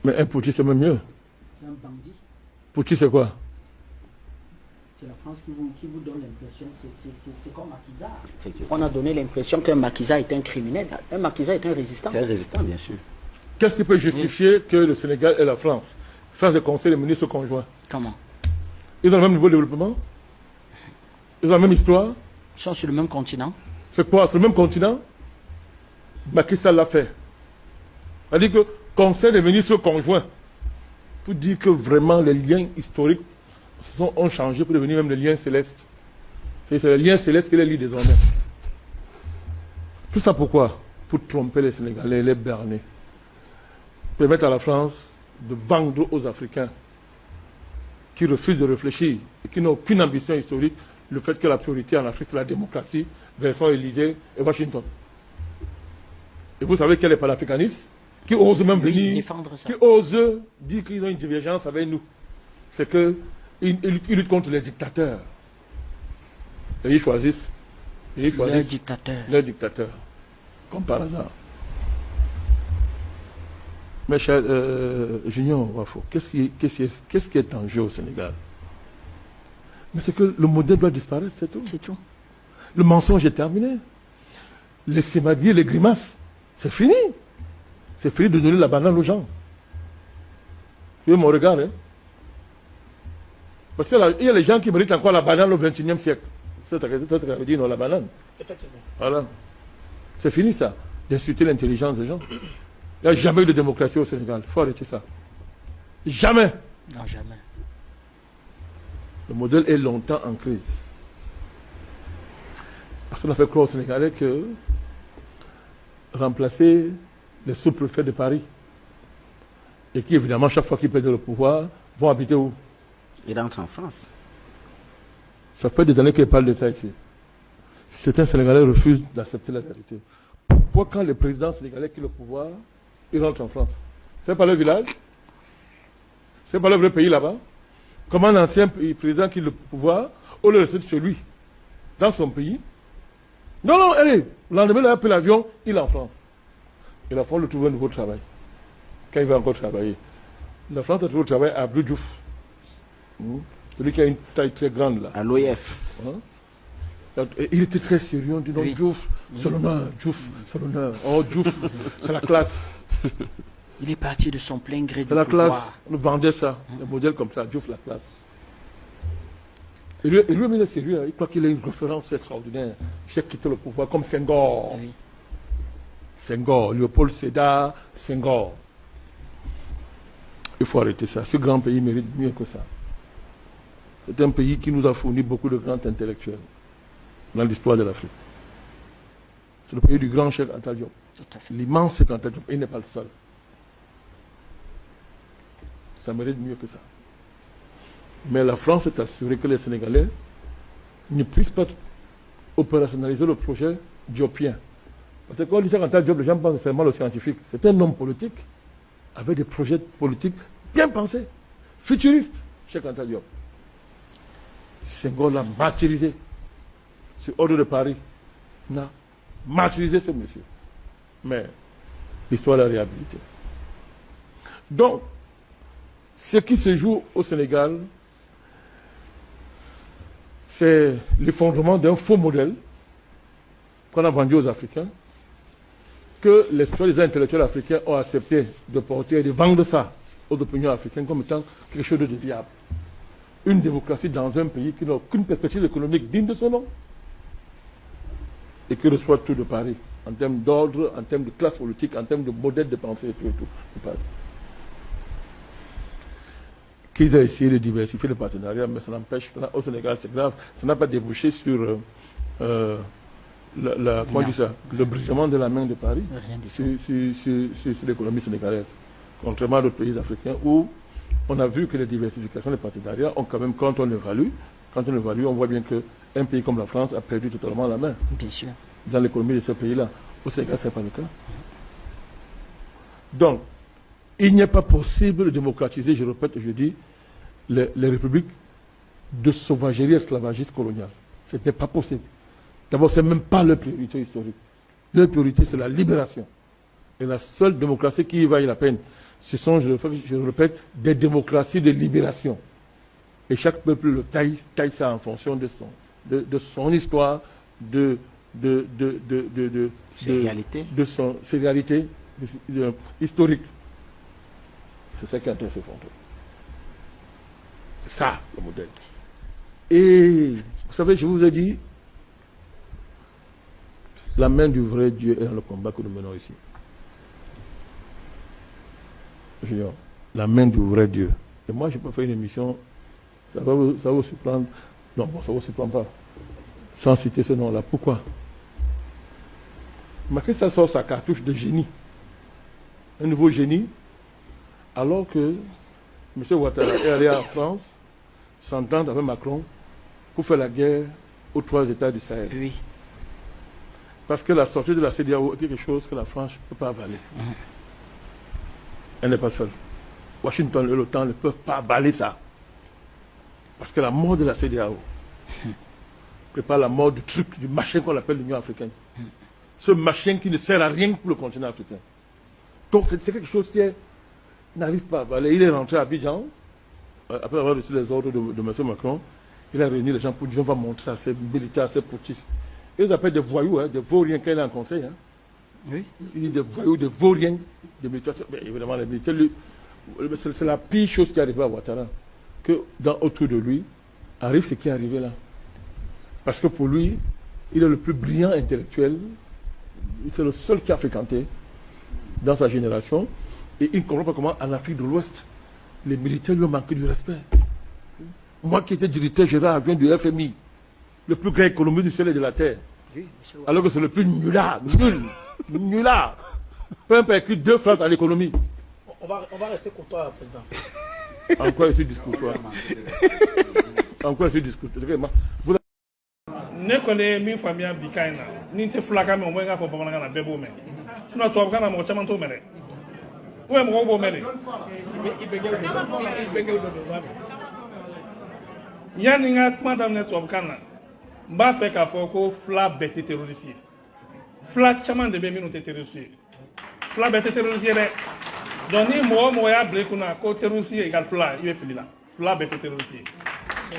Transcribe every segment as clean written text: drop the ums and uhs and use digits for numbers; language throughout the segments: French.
Mais un putschiste, c'est même mieux. C'est un bandit. Putschiste, c'est quoi? C'est la France qui vous donne l'impression, c'est comme Macky Sall. On a donné l'impression qu'un Macky Sall est un criminel. Un Macky Sall est un résistant. C'est un résistant, bien sûr. Qu'est-ce qui peut justifier que le Sénégal et la France fassent des conseils de ministres conjoints? Comment? Ils ont le même niveau de développement? Ils ont la même histoire? Ils sont sur le même continent. C'est quoi? Sur le même continent? Macky Sall l'a fait. C'est-à-dire que conseil des ministres conjoints, pour dire que vraiment les liens historiques ont changé pour devenir même des liens célestes. C'est les liens célestes qui les lient désormais. Tout ça pourquoi? Pour tromper les Sénégalais, les berner. Permettre à la France de vendre aux Africains qui refusent de réfléchir et qui n'ont aucune ambition historique le fait que la priorité en Afrique c'est la démocratie, version Élysée et Washington. Et vous savez quel est panafricaniste qui ose même venir, défendre ça. qui ose dire qu'ils ont une divergence avec nous. C'est qu'ils luttent contre les dictateurs. Et ils choisissent. Les dictateurs. Les dictateurs. Comme par hasard. Mais cher Junior Wafo, qu'est-ce qui est en jeu au Sénégal? Mais c'est que le modèle doit disparaître, c'est tout. C'est tout. Le mensonge est terminé. Les sémadiers, les grimaces, c'est fini. C'est fini de donner la banane aux gens. Tu vois mon regard, hein? Parce qu'il y a les gens qui méritent encore la banane au XXIe siècle. C'est ce que ça veut dire, non, la banane. Effectivement. Voilà. C'est fini ça, d'insulter l'intelligence des gens. Il n'y a jamais eu de démocratie au Sénégal. Il faut arrêter ça. Jamais. Non, jamais. Le modèle est longtemps en crise. Parce qu'on a fait croire aux Sénégalais que remplacer les sous-préfets de Paris et qui, évidemment, chaque fois qu'ils perdent le pouvoir, vont habiter où? Il rentre en France. Ça fait des années qu'il parle de ça ici. Certains Sénégalais refusent d'accepter la vérité. Pourquoi quand les présidents sénégalais qui ont le pouvoir, ils rentrent en France? C'est pas leur village? C'est pas leur vrai pays là-bas? Comment l'ancien président qui a le pouvoir, on le reste chez lui, dans son pays? Non, non, allez, le lendemain, il a pris l'avion, il est en France. Et la France lui trouve un nouveau travail. Quand il va encore travailler. La France a trouvé le travail à Abdou Diouf. Celui qui a une taille très grande là. À l'OIF. Hein? Il était très sérieux, on dit non, Diouf, c'est l'honneur, Diouf, c'est l'honneur. Oh, Diouf, c'est la classe. Il est parti de son plein gré du C'est la classe. pouvoir. On nous vendait ça, un modèle comme ça, Diouf, la classe. Et lui, il est sérieux, il croit qu'il a une référence extraordinaire. J'ai quitté le pouvoir comme Senghor. Oui. Senghor, Léopold Sédar, Senghor. Il faut arrêter ça. Ce grand pays mérite mieux que ça. C'est un pays qui nous a fourni beaucoup de grands intellectuels dans l'histoire de l'Afrique. C'est le pays du grand Cheikh Anta Diop. Tout à fait. L'immense Cheikh Anta Diop. Il n'est pas le seul. Ça mérite mieux que ça. Mais la France est assurée que les Sénégalais ne puissent pas opérationnaliser le projet diopien. Parce que quand on dit Cheikh Anta Diop, les gens pensent seulement le scientifique. C'est un homme politique avec des projets politiques bien pensés, futuristes, Cheikh Anta Diop. Senghor l'a martyrisé. C'est ordre de Paris. On a martyrisé ce monsieur. Mais l'histoire l'a réhabilité. Donc, ce qui se joue au Sénégal, c'est l'effondrement d'un faux modèle qu'on a vendu aux Africains, que les soi-disant intellectuels africains ont accepté de porter et de vendre ça aux opinions africaines comme étant quelque chose de viable. Une démocratie dans un pays qui n'a aucune perspective économique digne de son nom et qui reçoit tout de Paris, en termes d'ordre, en termes de classe politique, en termes de modèle de pensée et tout, de Paris. Qu'ils aient essayé de diversifier le partenariat, mais ça n'empêche, au Sénégal c'est grave, ça n'a pas débouché sur comment dit ça, le brisement de la main de Paris sur l'économie sénégalaise, contrairement à d'autres pays africains où on a vu que les diversifications des partenariats ont quand même, quand on évalue, on voit bien qu'un pays comme la France a perdu totalement la main. Bien sûr. Dans l'économie de ce pays-là. Au Sénégal, ce n'est pas le cas. Donc, il n'est pas possible de démocratiser, je répète, je dis, les républiques de sauvagerie esclavagiste coloniale. Ce n'est pas possible. D'abord, ce n'est même pas leur priorité historique. Leur priorité, c'est la libération. Et la seule démocratie qui y vaille la peine, ce sont, je le répète, des démocraties de libération. Et chaque peuple le taille ça en fonction de son histoire, de ses réalités historiques. C'est ça qui intéresse ce fantôme. C'est ça le modèle. Et vous savez, je vous ai dit, la main du vrai Dieu est dans le combat que nous menons ici. Junior, la main du vrai Dieu. Et moi, je peux faire une émission, ça va vous surprendre. Non, bon, ça ne vous surprend pas. Sans citer ce nom-là. Pourquoi? Macky Sall sort sa cartouche de génie. Un nouveau génie, alors que M. Ouattara est allé en France s'entendre avec Macron pour faire la guerre aux 3 États du Sahel. Oui. Parce que la sortie de la CEDEAO est quelque chose que la France ne peut pas avaler. Elle n'est pas seule. Washington et l'OTAN ne peuvent pas avaler ça. Parce que la mort de la CEDEAO prépare la mort du truc, du machin qu'on appelle l'Union africaine. Ce machin qui ne sert à rien pour le continent africain. Donc c'est quelque chose qui n'arrive pas à avaler. Il est rentré à Abidjan, après avoir reçu les ordres de M. Macron, il a réuni les gens pour dire on va montrer à ces militaires, à ces putschistes. Il les appelle des voyous, hein, des vauriens quand il est en conseil. Hein. Oui. Il dit des voyous, des vauriens, des militaires. Mais évidemment, les militaires, c'est la pire chose qui est arrivée à Ouattara. Que autour de lui, arrive ce qui est arrivé là. Parce que pour lui, il est le plus brillant intellectuel. C'est le seul qui a fréquenté dans sa génération. Et il ne comprend pas comment en Afrique de l'Ouest, les militaires lui ont manqué du respect. Moi qui étais directeur général adjoint du FMI, le plus grand économiste du ciel et de la terre, oui, alors que c'est le plus nulard, nulard. Peu pas écrit 2 phrases à l'économie. On va rester courtois, président. En quoi est-ce discours, quoi? En quoi est-ce discours? Ne connais min famille bikaina ni te flaka me mo nga fo bamana na bebo me suna to abgana mo chama to mere ou mo go mere yani nga madame ne to abgana mba fe ka fo ko fla bete terroriste fla chama de be minu te terroriste fla bete terroriste de doni mo ya blekuna ko terroriste égal fla yé filila fla bete terroriste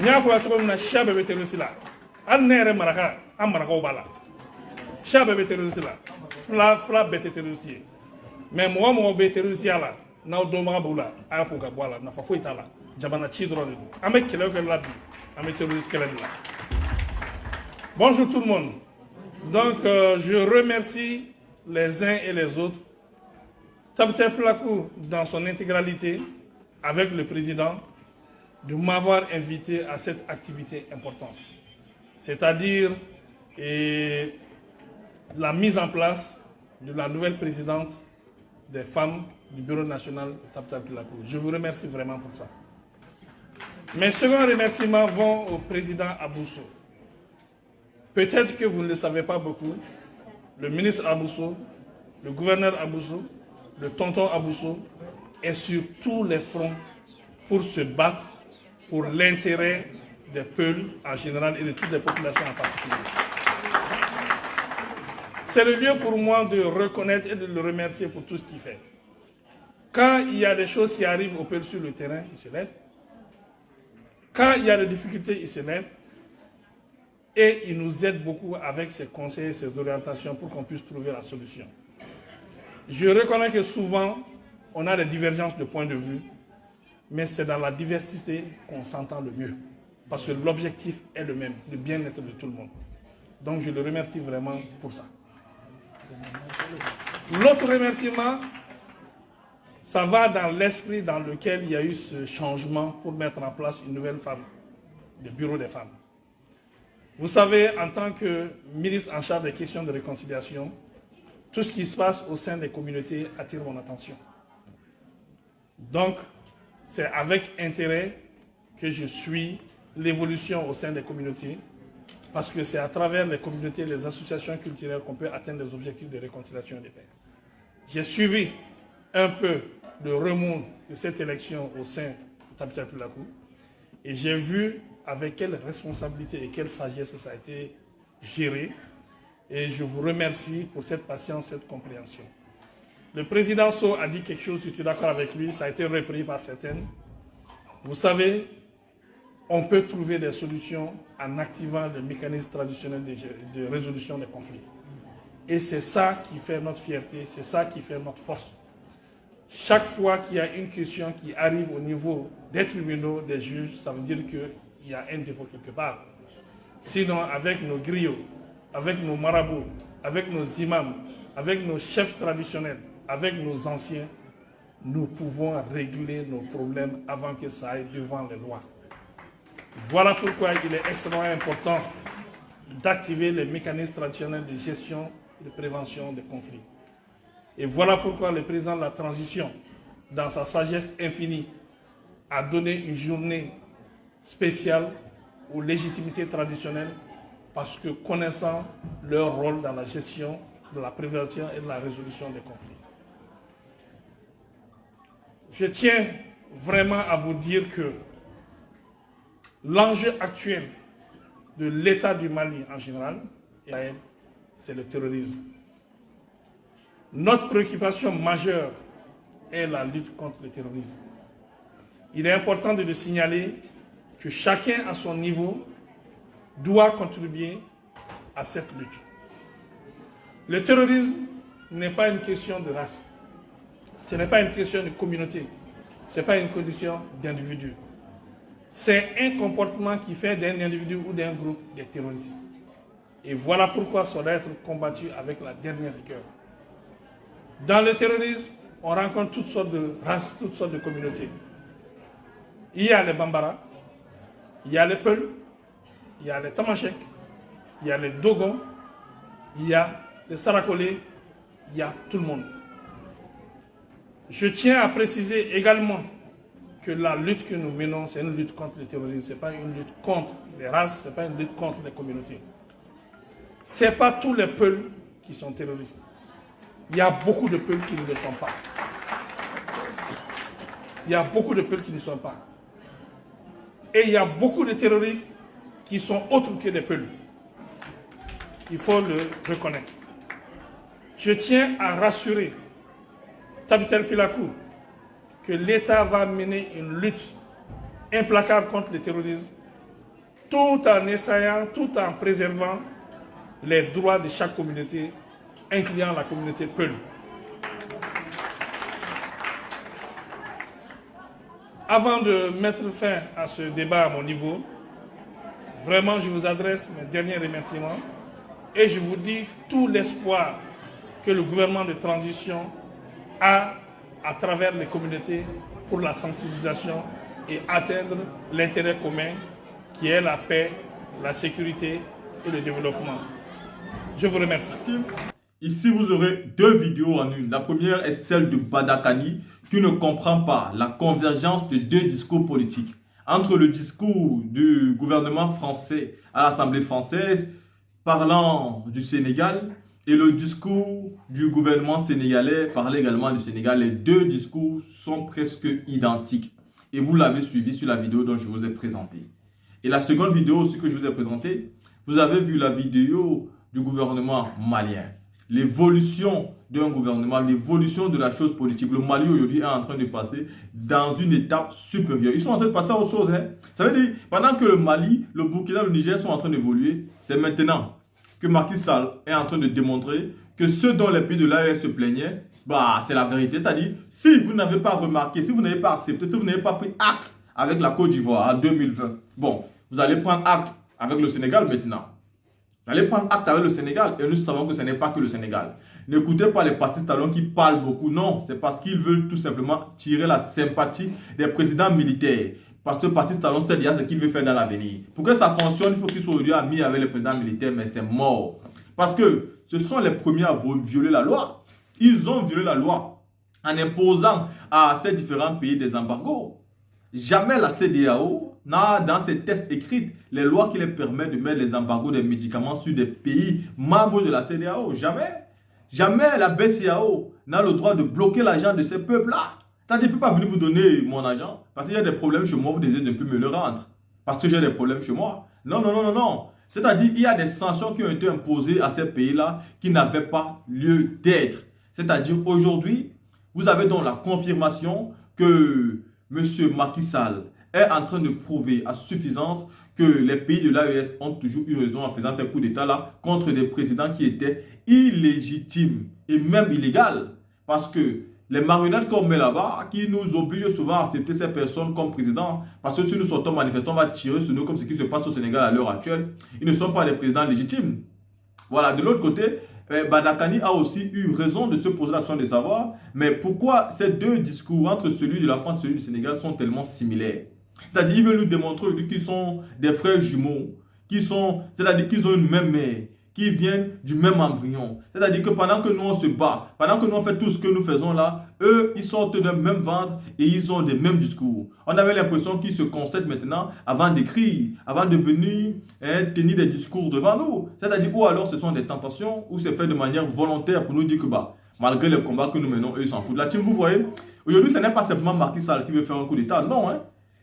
nya fo atko na shabe bete terroriste la Annere maraka, amaraka obala. Chabe beterussi la, fla bete terussi. Mais moi beterussi la, na odoma bula, afuka boala, na fafuita la, jabana chidro le. Ame kele que la bi, ame terussi kele la. Bonjour tout le monde. Donc je remercie les uns et les autres. Tabter Plakou dans son intégralité avec le président de m'avoir invité à cette activité importante. C'est-à-dire la mise en place de la nouvelle présidente des femmes du Bureau national de Tabter-Plakou. Je vous remercie vraiment pour ça. Mes seconds remerciements vont au président Abousso. Peut-être que vous ne le savez pas beaucoup, le ministre Abousso, le gouverneur Abousso, le tonton Abousso est sur tous les fronts pour se battre pour l'intérêt des peuples en général et de toutes les populations en particulier. C'est le lieu pour moi de reconnaître et de le remercier pour tout ce qu'il fait. Quand il y a des choses qui arrivent au peuple sur le terrain, il se lève. Quand il y a des difficultés, il se lève. Et il nous aide beaucoup avec ses conseils et ses orientations pour qu'on puisse trouver la solution. Je reconnais que souvent, on a des divergences de points de vue, mais c'est dans la diversité qu'on s'entend le mieux. Parce que l'objectif est le même, le bien-être de tout le monde. Donc je le remercie vraiment pour ça. L'autre remerciement, ça va dans l'esprit dans lequel il y a eu ce changement pour mettre en place une nouvelle femme, le bureau des femmes. Vous savez, en tant que ministre en charge des questions de réconciliation, tout ce qui se passe au sein des communautés attire mon attention. Donc, c'est avec intérêt que je suis l'évolution au sein des communautés, parce que c'est à travers les communautés et les associations culturelles qu'on peut atteindre les objectifs de réconciliation et de paix. J'ai suivi un peu le remous de cette élection au sein de Tabter-Plakou et j'ai vu avec quelle responsabilité et quelle sagesse ça a été géré et je vous remercie pour cette patience, cette compréhension. Le président Sow a dit quelque chose, je suis d'accord avec lui, ça a été repris par certaines. Vous savez, on peut trouver des solutions en activant le mécanisme traditionnel de résolution des conflits. Et c'est ça qui fait notre fierté, c'est ça qui fait notre force. Chaque fois qu'il y a une question qui arrive au niveau des tribunaux, des juges, ça veut dire qu'il y a un défaut quelque part. Sinon, avec nos griots, avec nos marabouts, avec nos imams, avec nos chefs traditionnels, avec nos anciens, nous pouvons régler nos problèmes avant que ça aille devant les lois. Voilà pourquoi il est extrêmement important d'activer les mécanismes traditionnels de gestion et de prévention des conflits. Et voilà pourquoi le président de la transition, dans sa sagesse infinie, a donné une journée spéciale aux légitimités traditionnelles parce que connaissant leur rôle dans la gestion de la prévention et de la résolution des conflits. Je tiens vraiment à vous dire que l'enjeu actuel de l'État du Mali en général, c'est le terrorisme. Notre préoccupation majeure est la lutte contre le terrorisme. Il est important de le signaler que chacun à son niveau doit contribuer à cette lutte. Le terrorisme n'est pas une question de race. Ce n'est pas une question de communauté. Ce n'est pas une condition d'individu. C'est un comportement qui fait d'un individu ou d'un groupe des terroristes. Et voilà pourquoi ça doit être combattu avec la dernière rigueur. Dans le terrorisme, on rencontre toutes sortes de races, toutes sortes de communautés. Il y a les Bambara, il y a les Peuls, il y a les Tamashek, il y a les Dogons, il y a les Sarakolés, il y a tout le monde. Je tiens à préciser également que la lutte que nous menons, c'est une lutte contre le terrorisme. Ce n'est pas une lutte contre les races, ce n'est pas une lutte contre les communautés. Ce n'est pas tous les Peuls qui sont terroristes. Il y a beaucoup de Peuls qui ne le sont pas. Il y a beaucoup de Peuls qui ne le sont pas. Et il y a beaucoup de terroristes qui sont autres que des Peuls. Il faut le reconnaître. Je tiens à rassurer Tabitel Pilakou que l'État va mener une lutte implacable contre le terrorisme tout en essayant, tout en préservant les droits de chaque communauté, incluant la communauté Peul. Avant de mettre fin à ce débat à mon niveau, vraiment je vous adresse mes derniers remerciements et je vous dis tout l'espoir que le gouvernement de transition a à travers les communautés pour la sensibilisation et atteindre l'intérêt commun qui est la paix, la sécurité et le développement. Je vous remercie. Ici, vous aurez deux vidéos en une. La première est celle de Badakani qui ne comprend pas la convergence de deux discours politiques entre le discours du gouvernement français à l'Assemblée française parlant du Sénégal et le discours du gouvernement sénégalais parlant également du Sénégal. Les deux discours sont presque identiques et vous l'avez suivi sur la vidéo dont je vous ai présenté. Et la seconde vidéo aussi que je vous ai présentée, vous avez vu la vidéo du gouvernement malien. L'évolution d'un gouvernement, l'évolution de la chose politique. Le Mali aujourd'hui est en train de passer dans une étape supérieure. Ils sont en train de passer à autre chose. Ça veut dire, pendant que le Mali, le Burkina, le Niger sont en train d'évoluer, c'est maintenant que Macky Sall est en train de démontrer que ceux dont les pays de l'AES se plaignaient, bah, c'est la vérité. C'est-à-dire, si vous n'avez pas remarqué, si vous n'avez pas accepté, si vous n'avez pas pris acte avec la Côte d'Ivoire en 2020, bon, vous allez prendre acte avec le Sénégal maintenant. Vous allez prendre acte avec le Sénégal et nous savons que ce n'est pas que le Sénégal. N'écoutez pas les partis talons qui parlent beaucoup. Non, c'est parce qu'ils veulent tout simplement tirer la sympathie des présidents militaires. Parce que le parti talon sait déjà ce qu'il veut faire dans l'avenir. Pour que ça fonctionne, il faut qu'ils soient aujourd'hui amis avec les présidents militaires, mais c'est mort. Parce que ce sont les premiers à violer la loi. Ils ont violé la loi en imposant à ces différents pays des embargos. Jamais la CEDEAO n'a dans ses tests écrits les lois qui les permettent de mettre les embargos des médicaments sur des pays membres de la CEDEAO. Jamais. Jamais la BCAO n'a le droit de bloquer l'argent de ces peuples-là. C'est-à-dire, je ne peux pas venir vous donner mon argent parce qu'il y a des problèmes chez moi, vous désirez de ne plus me le rendre. Parce que j'ai des problèmes chez moi. Non, non, non, non, non. C'est-à-dire, il y a des sanctions qui ont été imposées à ces pays-là qui n'avaient pas lieu d'être. C'est-à-dire aujourd'hui, vous avez donc la confirmation que M. Macky Sall est en train de prouver à suffisance que les pays de l'AES ont toujours eu raison en faisant ces coups d'État-là contre des présidents qui étaient illégitimes et même illégaux. Parce que les marionnettes qu'on met là-bas, qui nous obligent souvent à accepter ces personnes comme présidents, parce que si nous sortons manifestants, on va tirer sur nous comme ce qui se passe au Sénégal à l'heure actuelle, ils ne sont pas des présidents légitimes. Voilà, de l'autre côté, Badakani a aussi eu raison de se poser la question de savoir, mais pourquoi ces deux discours entre celui de la France et celui du Sénégal sont tellement similaires? C'est-à-dire, ils veulent nous démontrer qu'ils sont des frères jumeaux, c'est-à-dire qu'ils ont une même mère, qui viennent du même embryon. C'est-à-dire que pendant que nous on se bat, pendant que nous on fait tout ce que nous faisons là, eux, ils sortent d'un même ventre et ils ont des mêmes discours. On avait l'impression qu'ils se concèdent maintenant avant d'écrire, avant de venir tenir des discours devant nous. C'est-à-dire, ou alors ce sont des tentations, ou c'est fait de manière volontaire pour nous dire que malgré les combats que nous menons, eux ils s'en foutent. La team, vous voyez, aujourd'hui ce n'est pas simplement Macky Sall qui veut faire un coup d'État, non,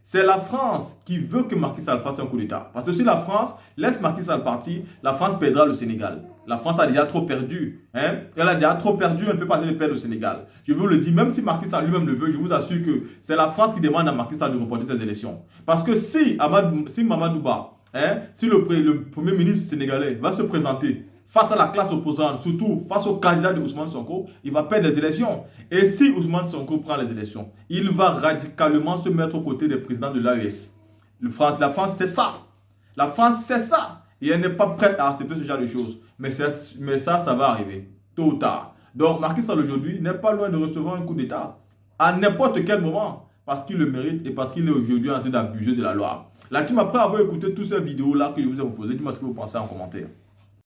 c'est la France qui veut que Macky Sall fasse un coup d'État. Parce que si la France laisse Macky Sall partir, la France perdra le Sénégal. La France a déjà trop perdu. Elle a déjà trop perdu, elle ne peut pas aller perdre le Sénégal. Je vous le dis, même si Macky Sall lui-même le veut, je vous assure que c'est la France qui demande à Macky Sall de reporter ces élections. Parce que si Mamadou Ba, si le premier ministre sénégalais va se présenter face à la classe opposante, surtout face au candidat de Ousmane Sonko, il va perdre les élections. Et si Ousmane Sonko prend les élections, il va radicalement se mettre aux côtés des présidents de l'AES. La France, c'est ça. La France, c'est ça. Et elle n'est pas prête à accepter ce genre de choses. Mais ça va arriver, tôt ou tard. Donc, Macky Sall aujourd'hui n'est pas loin de recevoir un coup d'État. À n'importe quel moment. Parce qu'il le mérite et parce qu'il est aujourd'hui en train d'abuser de la loi. La team, après avoir écouté toutes ces vidéos-là que je vous ai proposées, dites-moi ce que vous pensez en commentaire.